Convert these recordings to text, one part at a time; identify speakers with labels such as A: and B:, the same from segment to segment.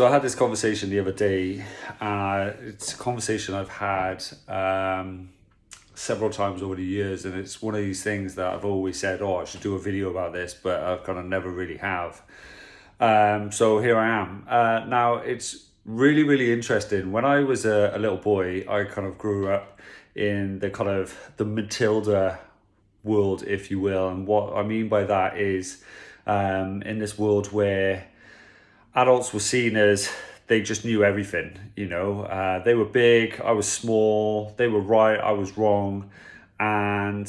A: So I had this conversation the other day. It's a conversation I've had several times over the years, and it's one of these things that I've always said, "Oh, I should do a video about this," but I've kind of never really have. So here I am. Now it's really, really interesting. When I was a little boy, I kind of grew up in the kind of the Matilda world, if you will, and what I mean by that is in this world where adults were seen as they just knew everything. They were big, I was small, they were right, I was wrong, and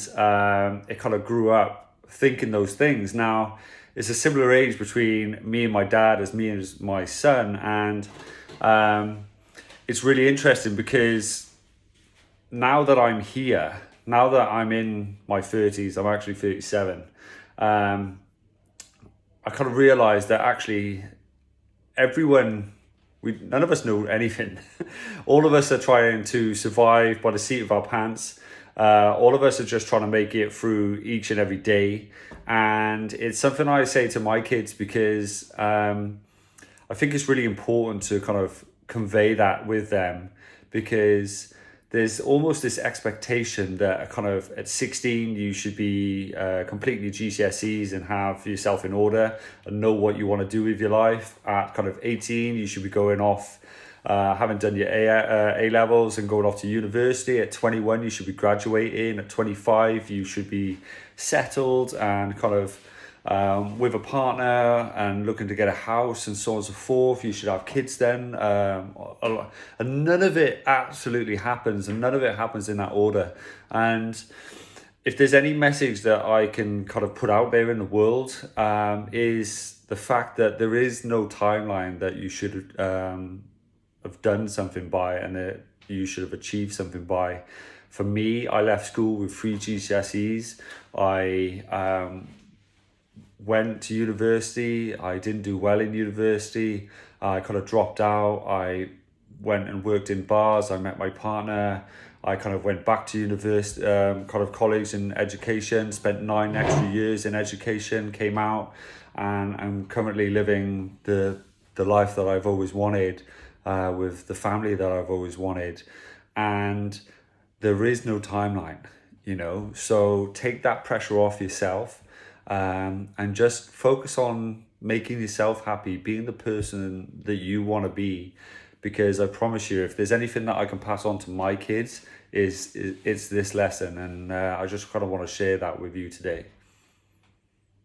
A: it kind of grew up thinking those things. Now it's a similar age between me and my dad as me and my son, and it's really interesting because now that I'm here, now that I'm in my 30s, I'm actually 37, I kind of realized that actually none of us know anything. All of us are trying to survive by the seat of our pants. All of us are just trying to make it through each and every day. And it's something I say to my kids because I think it's really important to kind of convey that with them, because there's almost this expectation that kind of at 16 you should be completely GCSEs and have yourself in order and know what you want to do with your life. At kind of 18 you should be going off, having done your A levels and going off to university. At 21 you should be graduating. At 25 you should be settled and kind of with a partner and looking to get a house and so on and so forth. You should have kids then. And none of it absolutely happens, and none of it happens in that order. And if there's any message that I can kind of put out there in the world, is the fact that there is no timeline that you should have done something by and that you should have achieved something by. For me, I left school with 3 GCSEs. I went to university. I didn't do well in university. I kind of dropped out. I went and worked in bars. I met my partner. I kind of went back to university, kind of college and education, spent 9 extra years in education, came out, and I'm currently living the life that I've always wanted, with the family that I've always wanted. And there is no timeline, so take that pressure off yourself. And just focus on making yourself happy, being the person that you want to be. Because I promise you, if there's anything that I can pass on to my kids, it's this lesson. And I just kind of want to share that with you today.